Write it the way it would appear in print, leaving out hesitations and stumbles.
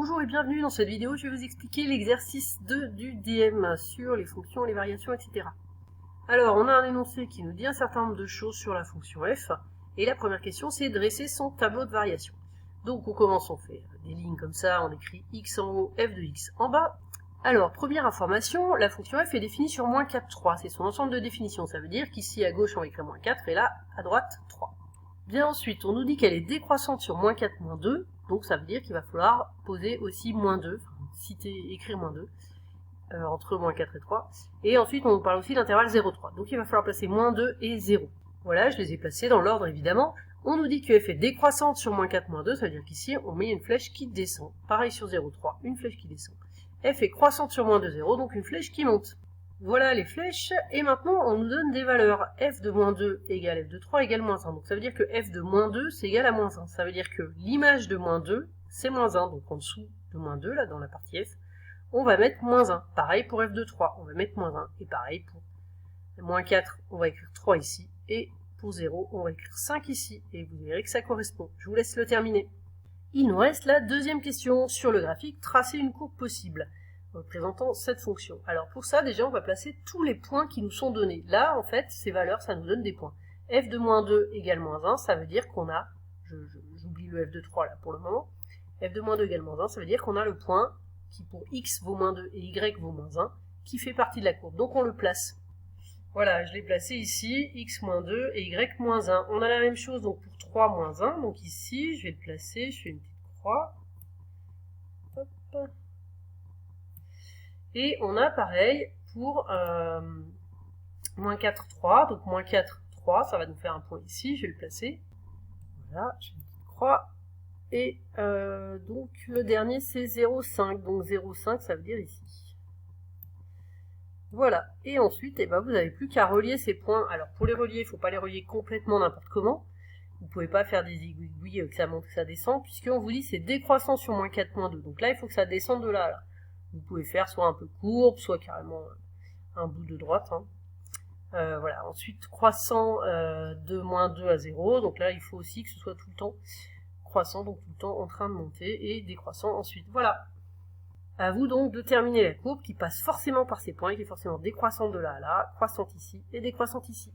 Bonjour et bienvenue dans cette vidéo, je vais vous expliquer l'exercice 2 du DM sur les fonctions, les variations, etc. Alors, on a un énoncé qui nous dit un certain nombre de choses sur la fonction f, et la première question c'est dresser son tableau de variation. Donc on commence, on fait des lignes comme ça, on écrit x en haut, f de x en bas. Alors, première information, la fonction f est définie sur moins 4, 3, c'est son ensemble de définitions, ça veut dire qu'ici à gauche on va écrire moins 4 et là à droite 3. Bien ensuite, on nous dit qu'elle est décroissante sur moins 4, moins 2, donc ça veut dire qu'il va falloir poser aussi moins 2, écrire moins 2, entre moins 4 et 3. Et ensuite, on nous parle aussi d'intervalle 0, 3. Donc il va falloir placer moins 2 et 0. Voilà, je les ai placés dans l'ordre évidemment. On nous dit que f est décroissante sur moins 4, moins 2, ça veut dire qu'ici, on met une flèche qui descend. Pareil sur 0, 3, une flèche qui descend. F est croissante sur moins 2, 0, donc une flèche qui monte. Voilà les flèches, et maintenant on nous donne des valeurs. F de moins 2 égale f de 3 égale moins 1. Donc ça veut dire que f de moins 2 c'est égal à moins 1. Ça veut dire que l'image de moins 2 c'est moins 1. Donc en dessous de moins 2, là dans la partie f, on va mettre moins 1. Pareil pour f de 3, on va mettre moins 1. Et pareil pour moins 4, on va écrire 3 ici. Et pour 0, on va écrire 5 ici. Et vous verrez que ça correspond. Je vous laisse le terminer. Il nous reste la deuxième question sur le graphique, tracer une courbe possible représentant cette fonction. Alors pour ça, déjà, on va placer tous les points qui nous sont donnés. Là, en fait, ces valeurs, ça nous donne des points. F de moins 2 égale moins 1, ça veut dire qu'on a, j'oublie le F de 3 là pour le moment, F de moins 2 égale moins 1, ça veut dire qu'on a le point qui pour X vaut moins 2 et Y vaut moins 1, qui fait partie de la courbe. Donc on le place. Voilà, je l'ai placé ici, X moins 2 et Y moins 1. On a la même chose donc pour 3 moins 1, donc ici, je vais le placer, je fais une petite croix. Hop. Et on a pareil pour moins 4, 3. Donc moins 4, 3, ça va nous faire un point ici, je vais le placer. Voilà, j'ai une petite croix. Et donc le dernier c'est 0,5. Donc 0,5 ça veut dire ici. Voilà. Et ensuite, eh ben, vous n'avez plus qu'à relier ces points. Alors pour les relier, il ne faut pas les relier complètement n'importe comment. Vous ne pouvez pas faire des aiguilles que ça monte, que ça descend, puisqu'on vous dit c'est décroissant sur moins 4, moins 2. Donc là, il faut que ça descende de là à là. Vous pouvez faire soit un peu courbe, soit carrément un bout de droite. Hein. Voilà. Ensuite, croissant de moins 2 à 0. Donc là, il faut aussi que ce soit tout le temps croissant, donc tout le temps en train de monter, et décroissant ensuite. Voilà. À vous donc de terminer la courbe qui passe forcément par ces points, qui est forcément décroissante de là à là, croissante ici et décroissante ici.